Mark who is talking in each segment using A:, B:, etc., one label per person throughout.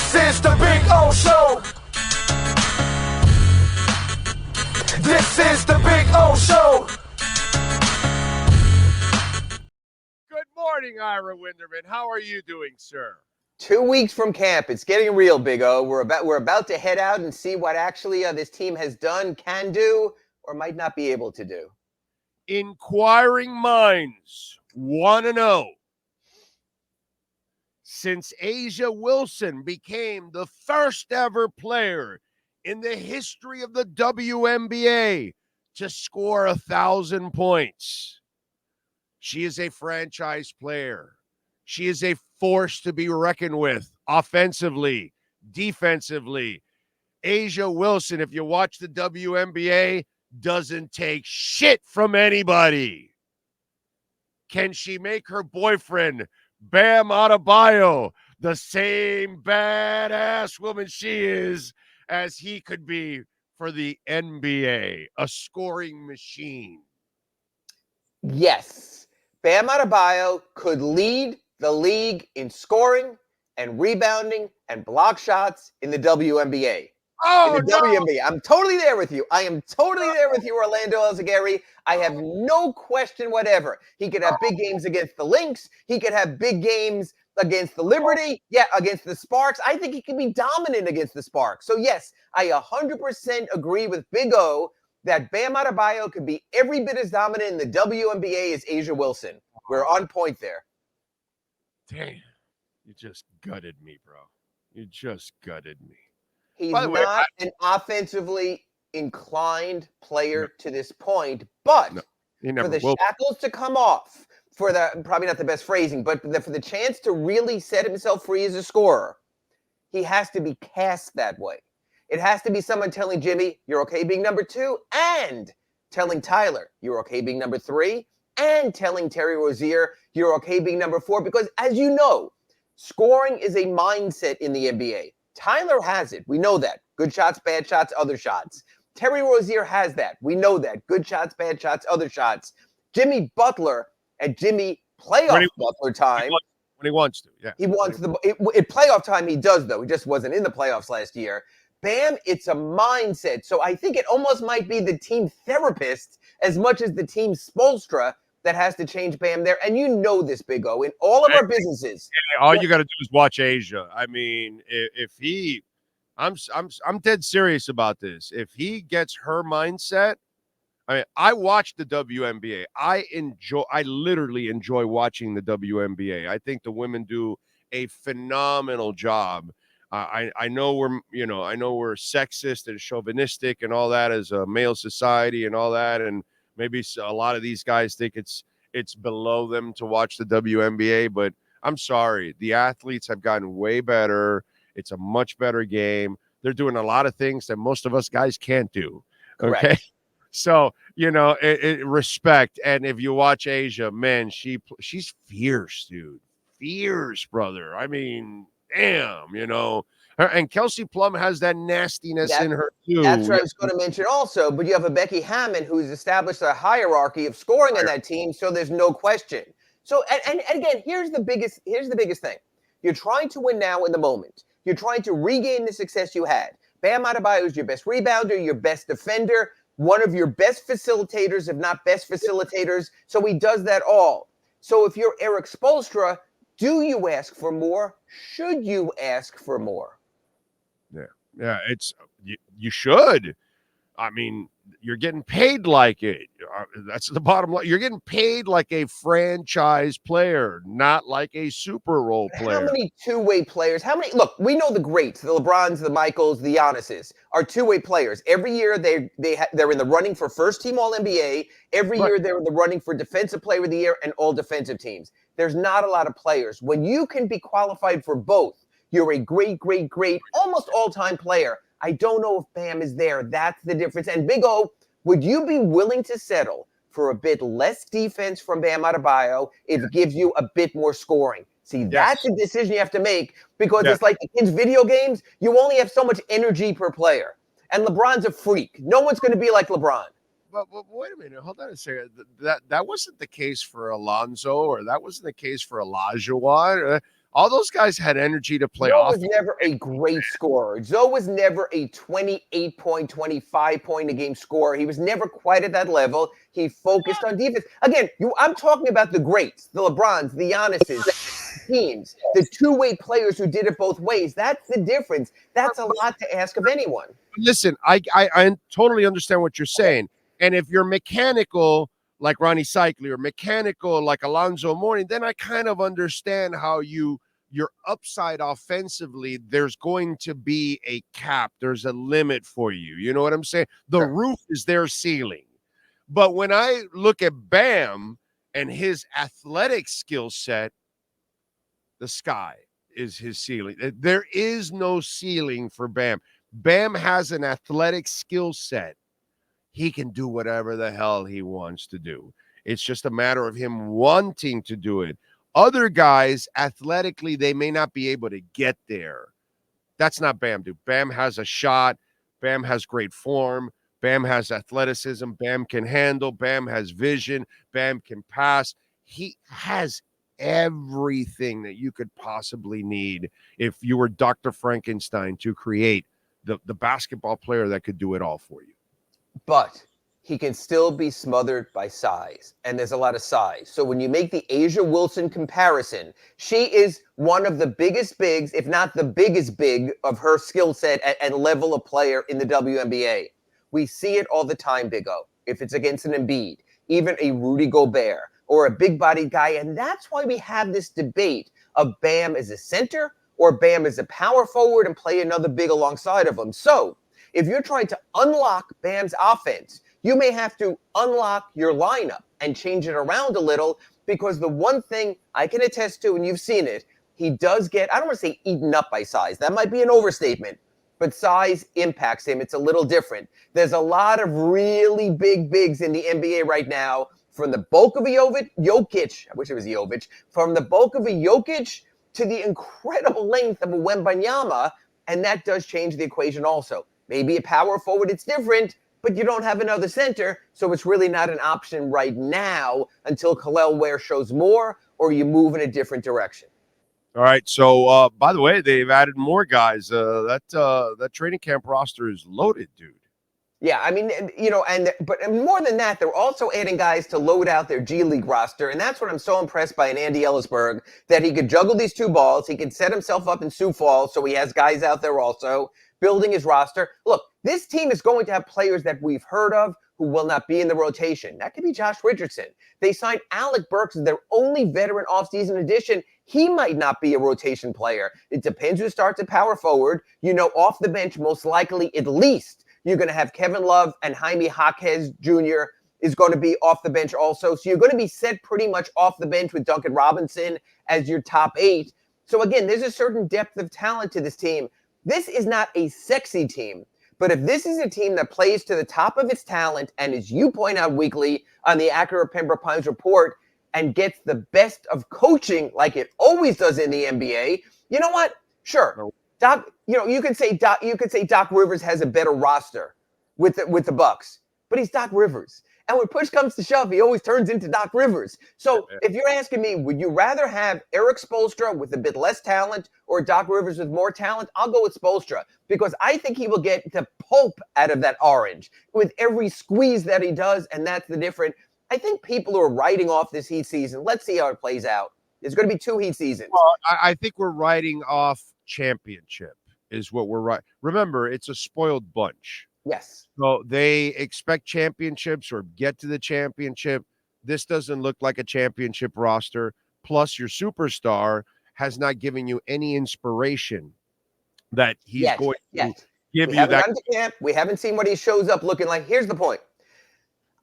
A: This is the Big O Show. This is the Big O Show.
B: Good morning, Ira Winderman. How are you doing, sir?
C: 2 weeks from camp. It's getting real, Big O. We're about to head out and see what actually this team has done, can do, or might not be able to do.
B: Inquiring minds want to know. Since A'ja Wilson became the first ever player in the history of the WNBA to score 1,000 points, she is a franchise player. She is a force to be reckoned with offensively, defensively. A'ja Wilson, if you watch the WNBA, doesn't take shit from anybody. Can she make her boyfriend, Bam Adebayo, the same badass woman she is as he could be for the NBA, a scoring machine?
C: Yes, Bam Adebayo could lead the league in scoring and rebounding and block shots in the WNBA. WNBA. I'm totally there with you. I am totally there with you, Orlando Alzugaray. I have no question whatever. He could have big games against the Lynx. He could have big games against the Liberty. Yeah, against the Sparks. I think he can be dominant against the Sparks. So, yes, I 100% agree with Big O that Bam Adebayo could be every bit as dominant in the WNBA as A'ja Wilson. We're on point there.
B: Damn, you just gutted me, bro. You just gutted me.
C: He's not an offensively inclined player to this point, but for the shackles to come off, for the probably not the best phrasing, but for the chance to really set himself free as a scorer, he has to be cast that way. It has to be someone telling Jimmy, you're okay being number 2, and telling Tyler, you're okay being number 3, and telling Terry Rozier, you're okay being number 4, because as you know, scoring is a mindset in the NBA. Tyler has it. We know that. Good shots, bad shots, other shots. Terry Rozier has that. We know that. Good shots, bad shots, other shots. Jimmy Butler at Jimmy playoff Butler time.
B: When he wants to, yeah.
C: He wants at playoff time he does, though. He just wasn't in the playoffs last year. Bam, it's a mindset. So I think it almost might be the team therapist as much as the team Spoelstra that has to change Bam there. And you know this, Big O, in all of our businesses.
B: All you got to do is watch A'ja. I mean, if he, I'm dead serious about this. If he gets her mindset, I mean, I watch the WNBA. I literally enjoy watching the WNBA. I think the women do a phenomenal job. I know we're sexist and chauvinistic and all that as a male society and all that, and maybe a lot of these guys think it's below them to watch the WNBA, but I'm sorry. The athletes have gotten way better. It's a much better game. They're doing a lot of things that most of us guys can't do. Okay.
C: Correct.
B: So, respect. And if you watch A'ja, man, she's fierce, dude. Fierce, brother. I mean, damn, and Kelsey Plum has that nastiness in her too.
C: That's what I was going to mention also, but you have a Becky Hammon who's established a hierarchy of scoring on that team, so there's no question. So, and again, here's the biggest thing. You're trying to win now in the moment. You're trying to regain the success you had. Bam Adebayo is your best rebounder, your best defender, one of your best facilitators, if not best facilitators, so he does that all. So if you're Eric Spoelstra, do you ask for more? Should you ask for more?
B: Yeah, you should. I mean, you're getting paid like it. That's the bottom line. You're getting paid like a franchise player, not like a Super Bowl player.
C: How many two-way players? Look, we know the greats, the LeBrons, the Michaels, the Giannis's are two-way players. Every year they're in the running for first-team All-NBA. Every year they're in the running for Defensive Player of the Year and all defensive teams. There's not a lot of players. When you can be qualified for both, you're a great, great, great, almost all-time player. I don't know if Bam is there. That's the difference. And Big O, would you be willing to settle for a bit less defense from Bam Adebayo if it gives you a bit more scoring? See, that's a decision you have to make because it's like the kids' video games. You only have so much energy per player. And LeBron's a freak. No one's going to be like LeBron.
B: But wait a minute. Hold on a second. That wasn't the case for Alonzo, or that wasn't the case for Olajuwon. All those guys had energy to play
C: Zoe
B: off.
C: was never a great scorer. Zoe was never a 28-point, 25-point a game scorer. He was never quite at that level. He focused on defense. Again, I'm talking about the greats, the LeBrons, the Giannis's, teams, the two-way players who did it both ways. That's the difference. That's a lot to ask of anyone.
B: Listen, I totally understand what you're saying. And if you're mechanical like Ronnie Cycli or mechanical like Alonzo Mourning, then I kind of understand how your upside offensively, there's going to be a cap. There's a limit for you. You know what I'm saying? The roof is their ceiling. But when I look at Bam and his athletic skill set, the sky is his ceiling. There is no ceiling for Bam. Bam has an athletic skill set. He can do whatever the hell he wants to do. It's just a matter of him wanting to do it. Other guys, athletically, they may not be able to get there. That's not Bam, dude. Bam has a shot. Bam has great form. Bam has athleticism. Bam can handle. Bam has vision. Bam can pass. He has everything that you could possibly need if you were Dr. Frankenstein to create the basketball player that could do it all for you.
C: But he can still be smothered by size, and there's a lot of size. So when you make the A'ja Wilson comparison, she is one of the biggest bigs, if not the biggest big of her skill set and level of player in the WNBA. We see it all the time, Big O. If it's against an Embiid, even a Rudy Gobert, or a big-bodied guy, and that's why we have this debate of Bam as a center or Bam as a power forward and play another big alongside of him. So if you're trying to unlock Bam's offense, you may have to unlock your lineup and change it around a little, because the one thing I can attest to, and you've seen it, he does get, I don't want to say eaten up by size. That might be an overstatement, but size impacts him. It's a little different. There's a lot of really big bigs in the NBA right now, from the bulk of a Jokic, I wish it was Jovic, from the bulk of a Jokic to the incredible length of a Wembanyama, and that does change the equation also. Maybe a power forward, it's different, but you don't have another center, so it's really not an option right now until Kel'el Ware shows more or you move in a different direction.
B: All right, so by the way, they've added more guys. That training camp roster is loaded, dude.
C: Yeah, I mean, but more than that, they're also adding guys to load out their G League roster, and that's what I'm so impressed by in Andy Ellisberg, that he could juggle these two balls, he could set himself up in Sioux Falls, so he has guys out there also building his roster. Look, this team is going to have players that we've heard of who will not be in the rotation. That could be Josh Richardson. They signed Alec Burks as their only veteran offseason addition. He might not be a rotation player. It depends who starts at power forward. Off the bench, most likely at least you're going to have Kevin Love, and Jaime Jaquez Jr. is going to be off the bench also. So you're going to be set pretty much off the bench with Duncan Robinson as your top 8. So again, there's a certain depth of talent to this team. This is not a sexy team, but if this is a team that plays to the top of its talent, and as you point out weekly on the Accurate Pembroke Pines report, and gets the best of coaching like it always does in the NBA, you know what? Sure. Doc, you could say Doc Rivers has a better roster with the Bucks, but he's Doc Rivers. And when push comes to shove, he always turns into Doc Rivers. So if you're asking me, would you rather have Eric Spoelstra with a bit less talent or Doc Rivers with more talent? I'll go with Spoelstra, because I think he will get the pulp out of that orange with every squeeze that he does, and that's the difference. I think people who are writing off this Heat season, let's see how it plays out. There's going to be 2 Heat seasons.
B: Well, I think we're writing off championship is what we're right. Remember, it's a spoiled bunch.
C: Yes.
B: So they expect championships or get to the championship. This doesn't look like a championship roster. Plus, your superstar has not given you any inspiration that he's going to give you that.
C: Camp. We haven't seen what he shows up looking like. Here's the point.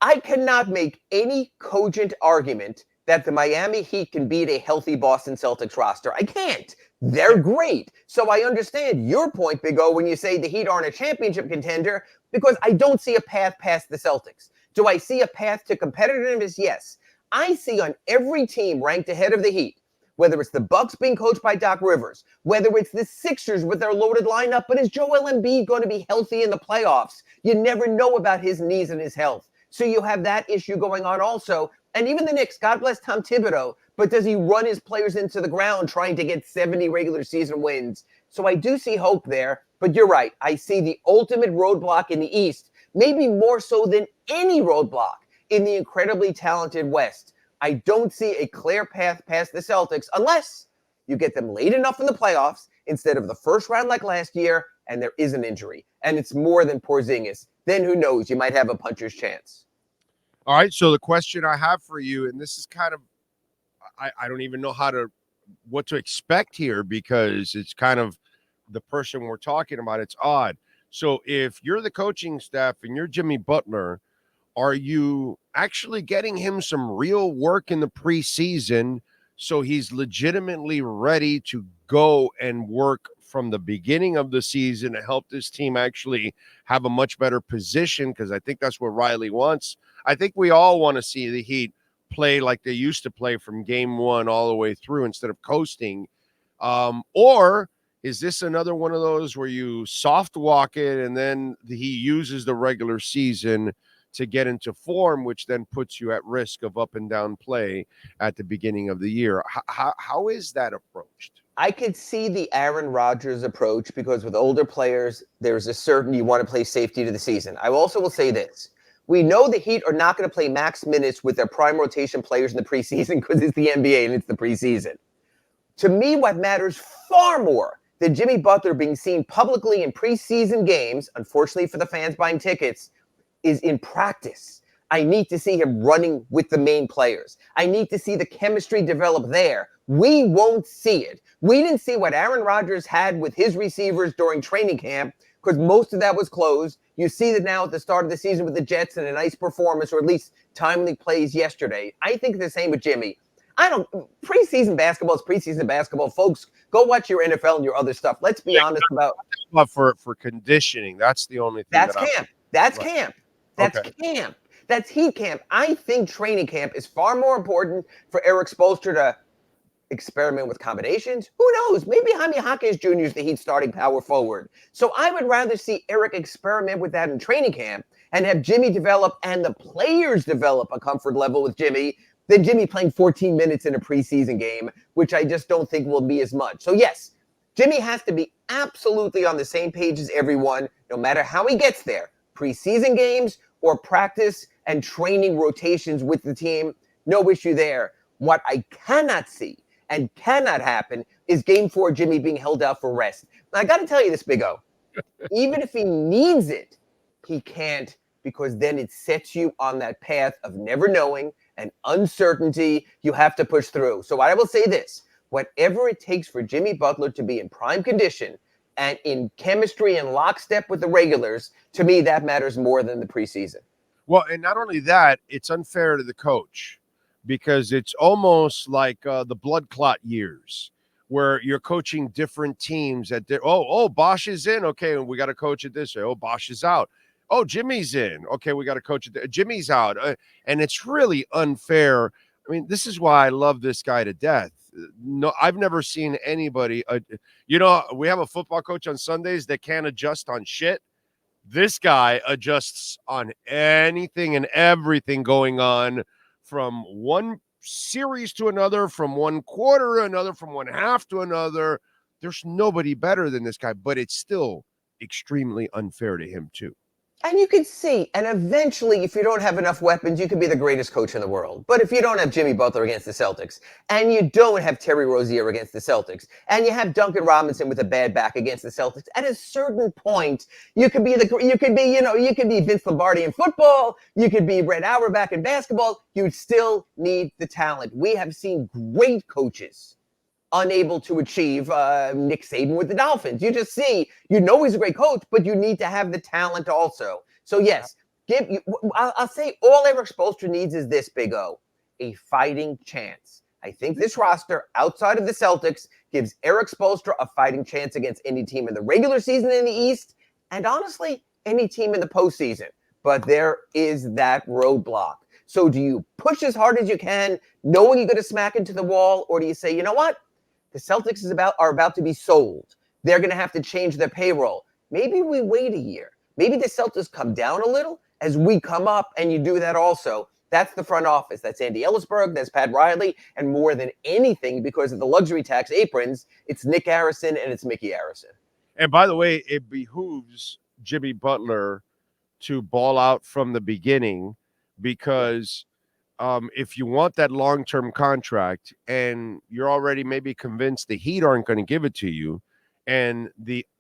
C: I cannot make any cogent argument that the Miami Heat can beat a healthy Boston Celtics roster. I can't. They're great. So I understand your point, Big O, when you say the Heat aren't a championship contender, because I don't see a path past the Celtics. Do I see a path to competitiveness? Yes. I see on every team ranked ahead of the Heat, whether it's the Bucks being coached by Doc Rivers, whether it's the Sixers with their loaded lineup, but is Joel Embiid going to be healthy in the playoffs? You never know about his knees and his health. So you have that issue going on also. And even the Knicks, God bless Tom Thibodeau, but does he run his players into the ground trying to get 70 regular season wins? So I do see hope there, but you're right. I see the ultimate roadblock in the East, maybe more so than any roadblock in the incredibly talented West. I don't see a clear path past the Celtics unless you get them late enough in the playoffs instead of the first round like last year, and there is an injury, and it's more than Porzingis. Then who knows? You might have a puncher's chance.
B: All right, so the question I have for you, and this is kind of, I don't even know what to expect here because it's kind of the person we're talking about. It's odd. So if you're the coaching staff and you're Jimmy Butler, are you actually getting him some real work in the preseason so he's legitimately ready to go and work from the beginning of the season to help this team actually have a much better position? Because I think that's what Riley wants. I think we all want to see the Heat play like they used to play from game one all the way through instead of coasting. Or is this another one of those where you soft walk it and then he uses the regular season to get into form, which then puts you at risk of up and down play at the beginning of the year? How is that approached?
C: I could see the Aaron Rodgers approach because with older players, there's a certain you want to play safety to the season. I also will say this. We know the Heat are not going to play max minutes with their prime rotation players in the preseason because it's the NBA and it's the preseason. To me, what matters far more than Jimmy Butler being seen publicly in preseason games, unfortunately for the fans buying tickets, is in practice. I need to see him running with the main players. I need to see the chemistry develop there. We won't see it. We didn't see what Aaron Rodgers had with his receivers during training camp because most of that was closed. You see that now at the start of the season with the Jets and a nice performance, or at least timely plays yesterday. I think the same with Jimmy. Preseason basketball is preseason basketball. Folks, go watch your NFL and your other stuff. Let's be honest about.
B: But for conditioning, that's the only thing.
C: That's camp. That's
B: right.
C: Camp. That's
B: okay.
C: Camp. That's Heat camp. I think training camp is far more important for Eric Spoelstra to experiment with combinations. Who knows? Maybe Jaime Jaquez Jr. is the Heat starting power forward. So I would rather see Eric experiment with that in training camp and have Jimmy develop and the players develop a comfort level with Jimmy than Jimmy playing 14 minutes in a preseason game, which I just don't think will be as much. So yes, Jimmy has to be absolutely on the same page as everyone, no matter how he gets there. Preseason games or practice and training rotations with the team, no issue there. What I cannot see and cannot happen is game 4, Jimmy being held out for rest. Now, I got to tell you this, Big O. Even if he needs it, he can't, because then it sets you on that path of never knowing and uncertainty you have to push through. So I will say this, whatever it takes for Jimmy Butler to be in prime condition and in chemistry and lockstep with the regulars, to me, that matters more than the preseason.
B: Well, and not only that, it's unfair to the coach because it's almost like the blood clot years where you're coaching different teams at Bosch is in. Okay, we got to coach it this way. Oh, Bosch is out. Oh, Jimmy's in. Okay, we got to coach it. Jimmy's out. And it's really unfair. I mean, this is why I love this guy to death. No, I've never seen anybody. We have a football coach on Sundays that can't adjust on shit. This guy adjusts on anything and everything going on from one series to another, from one quarter to another, from one half to another. There's nobody better than this guy, but it's still extremely unfair to him too.
C: And you could see, and eventually, if you don't have enough weapons, you could be the greatest coach in the world. But if you don't have Jimmy Butler against the Celtics, and you don't have Terry Rozier against the Celtics, and you have Duncan Robinson with a bad back against the Celtics, at a certain point, you could be Vince Lombardi in football, you could be Red Auerbach in basketball. You still need the talent. We have seen great coaches unable to achieve Nick Saban with the Dolphins. You just see, he's a great coach, but you need to have the talent also. So yes, I'll say all Eric Spoelstra needs is this, Big O, a fighting chance. I think this roster outside of the Celtics gives Eric Spoelstra a fighting chance against any team in the regular season in the East, and honestly, any team in the postseason. But there is that roadblock. So do you push as hard as you can, knowing you're going to smack into the wall, or do you say, you know what? The Celtics are about to be sold. They're going to have to change their payroll. Maybe we wait a year. Maybe the Celtics come down a little as we come up, and you do that also. That's the front office. That's Andy Ellisberg, that's Pat Riley, and more than anything, because of the luxury tax aprons, it's Nick Arison and it's Mickey Arison.
B: And by the way, it behooves Jimmy Butler to ball out from the beginning, because if you want that long-term contract and you're already maybe convinced the Heat aren't going to give it to you, and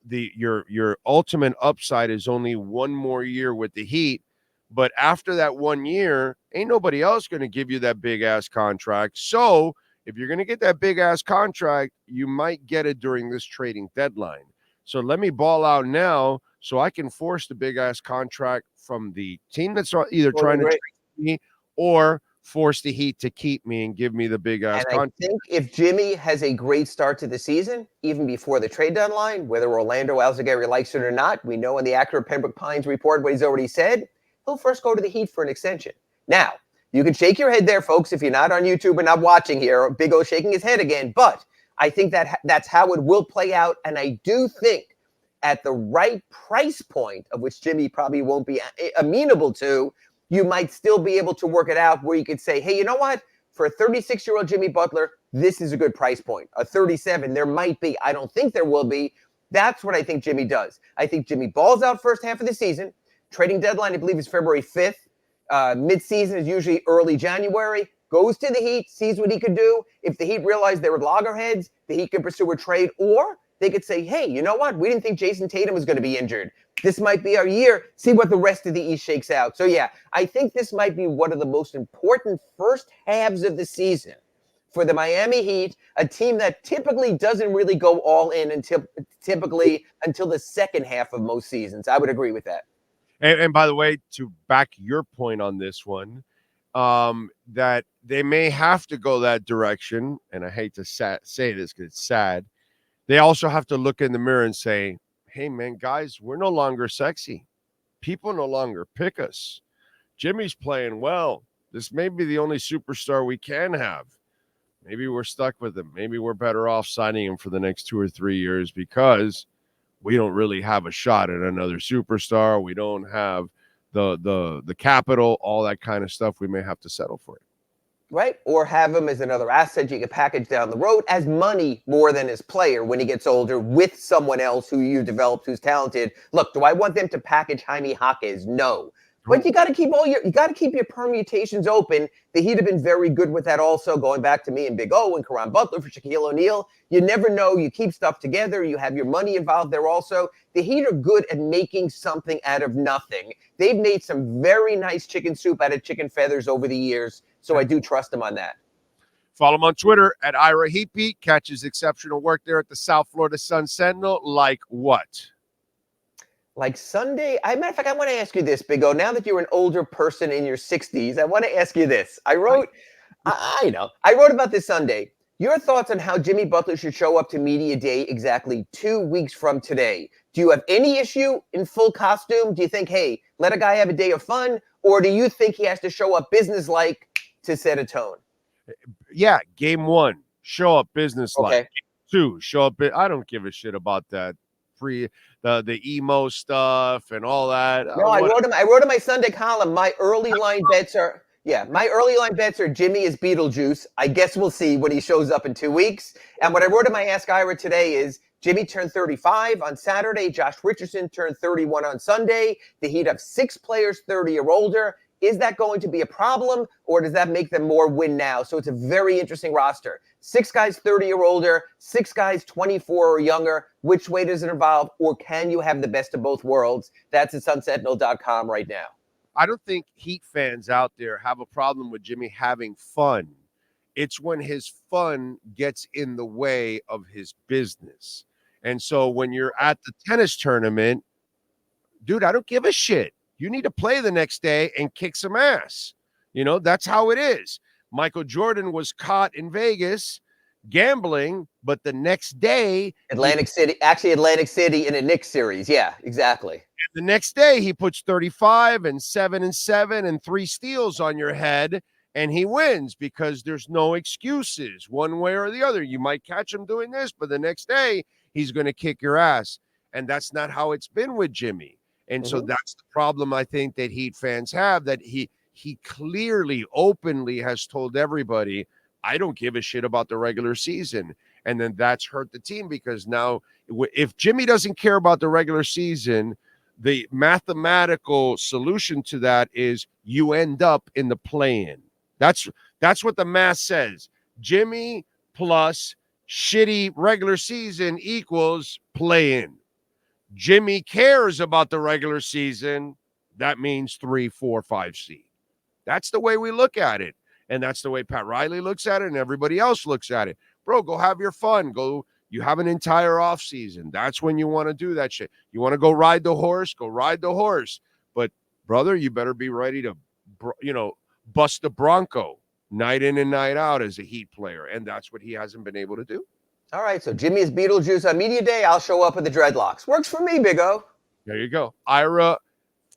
B: your ultimate upside is only one more year with the Heat, but after that 1 year, ain't nobody else going to give you that big-ass contract. So if you're going to get that big-ass contract, you might get it during this trading deadline. So let me ball out now so I can force the big-ass contract from the team that's either trying to trade me or force the Heat to keep me and give me the big-ass contract.
C: I think if Jimmy has a great start to the season, even before the trade deadline, whether Orlando Alzugaray likes it or not, we know in the accurate Pembroke Pines report what he's already said, he'll first go to the Heat for an extension. Now, you can shake your head there, folks, if you're not on YouTube and not watching here. Big O shaking his head again. But I think that's how it will play out. And I do think at the right price point, of which Jimmy probably won't be amenable to, you might still be able to work it out where you could say, hey, you know what? For a 36-year-old Jimmy Butler, this is a good price point. A 37, there might be. I don't think there will be. That's what I think Jimmy does. I think Jimmy balls out first half of the season. Trading deadline, I believe, is February 5th. Mid-season is usually early January. Goes to the Heat, sees what he could do. If the Heat realize they were loggerheads, the Heat could pursue a trade. Or they could say, hey, you know what? We didn't think Jason Tatum was going to be injured. This might be our year. See what the rest of the East shakes out. So, yeah, I think this might be one of the most important first halves of the season for the Miami Heat, a team that typically doesn't really go all in until the second half of most seasons. I would agree with that.
B: And by the way, to back your point on this one, that they may have to go that direction, and I hate to say this because it's sad, they also have to look in the mirror and say, hey, man, guys, we're no longer sexy. People no longer pick us. Jimmy's playing well. This may be the only superstar we can have. Maybe we're stuck with him. Maybe we're better off signing him for the next 2 or 3 years because we don't really have a shot at another superstar. We don't have the capital, all that kind of stuff. We may have to settle for it.
C: Right? Or have him as another asset you can package down the road as money more than as player when he gets older with someone else who you developed who's talented. Look, do I want them to package Jaime Jaquez? No. But you got to keep your permutations open. The Heat have been very good with that also, going back to me and Big O and Karan Butler for Shaquille O'Neal. You never know. You keep stuff together. You have your money involved there also. The Heat are good at making something out of nothing. They've made some very nice chicken soup out of chicken feathers over the years, so I do trust them on that.
B: Follow him on Twitter at Ira Heapy. Catch his exceptional work there at the South Florida Sun Sentinel. Like what?
C: Like Sunday, matter of fact, I want to ask you this, Big O. Now that you're an older person in your 60s, I want to ask you this. I wrote about this Sunday. Your thoughts on how Jimmy Butler should show up to Media Day exactly 2 weeks from today. Do you have any issue in full costume? Do you think, hey, let a guy have a day of fun? Or do you think he has to show up business-like to set a tone?
B: Yeah, game 1, show up business-like.
C: Okay.
B: Game 2, show up. I don't give a shit about that. The emo stuff and all that.
C: No, I wrote in my Sunday column, my early line bets are Jimmy is Beetlejuice. I guess we'll see when he shows up in 2 weeks. And what I wrote in my Ask Ira today is Jimmy turned 35 on Saturday. Josh Richardson turned 31 on Sunday. The Heat have 6 players 30 or older. Is that going to be a problem, or does that make them more win now? So it's a very interesting roster. 6 guys 30 or older, 6 guys 24 or younger. Which way does it evolve, or can you have the best of both worlds? That's at sunsentinel.com right now.
B: I don't think Heat fans out there have a problem with Jimmy having fun. It's when his fun gets in the way of his business. And so when you're at the tennis tournament, dude, I don't give a shit. You need to play the next day and kick some ass. You know, that's how it is. Michael Jordan was caught in Vegas gambling, but the next day
C: Atlantic City in a Knicks series. Yeah, exactly.
B: The next day he puts 35 and 7 and 7 and 3 steals on your head, and he wins because there's no excuses one way or the other. You might catch him doing this, but the next day he's going to kick your ass. And that's not how it's been with Jimmy. And so that's the problem I think that Heat fans have, that he he clearly, openly has told everybody, I don't give a shit about the regular season. And then that's hurt the team because now if Jimmy doesn't care about the regular season, the mathematical solution to that is you end up in the play-in. That's what the math says. Jimmy plus shitty regular season equals play-in. Jimmy cares about the regular season. That means 3, 4, 5 seed. That's the way we look at it. And that's the way Pat Riley looks at it and everybody else looks at it. Bro, go have your fun. You have an entire offseason. That's when you want to do that shit. You want to go ride the horse? Go ride the horse. But, brother, you better be ready to, bust the Bronco night in and night out as a Heat player. And that's what he hasn't been able to do.
C: All right, so Jimmy is Beetlejuice on media day. I'll show up with the dreadlocks. Works for me, Big O.
B: There you go. Ira,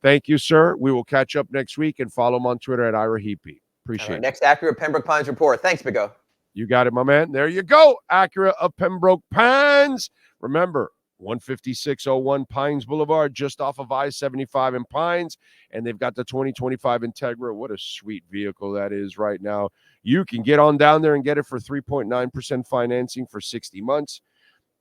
B: thank you, sir. We will catch up next week and follow him on Twitter at Ira P.A. Appreciate it.
C: Next Acura Pembroke Pines report. Thanks, Big O.
B: You got it, my man. There you go. Acura of Pembroke Pines. Remember, 15601 Pines Boulevard, just off of I-75 in Pines. And they've got the 2025 Integra. What a sweet vehicle that is right now. You can get on down there and get it for 3.9% financing for 60 months.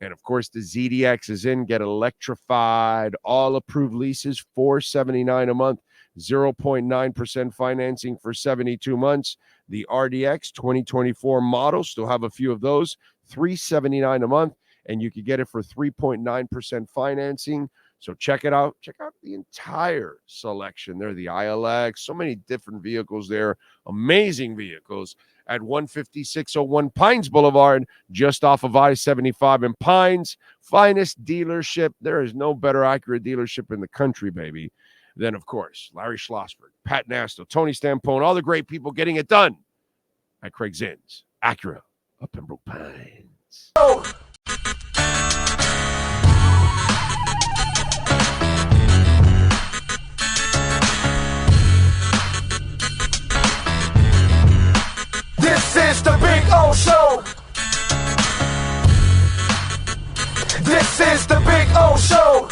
B: And, of course, the ZDX is in. Get electrified. All approved leases, $479 a month. 0.9% financing for 72 months. The RDX 2024 model, still have a few of those, $379 a month, and you can get it for 3.9% financing. So check it out. Check out the entire selection there, the ILX, so many different vehicles there, amazing vehicles at 15601 Pines Boulevard, just off of I-75 in Pines. Finest dealership. There is no better Acura dealership in the country, baby. Then, of course, Larry Schlossberg, Pat Nasto, Tony Stampone, all the great people getting it done at Craig Zinn's Acura of Pembroke Pines.
A: Oh. This is the Big O Show. This is the Big O Show.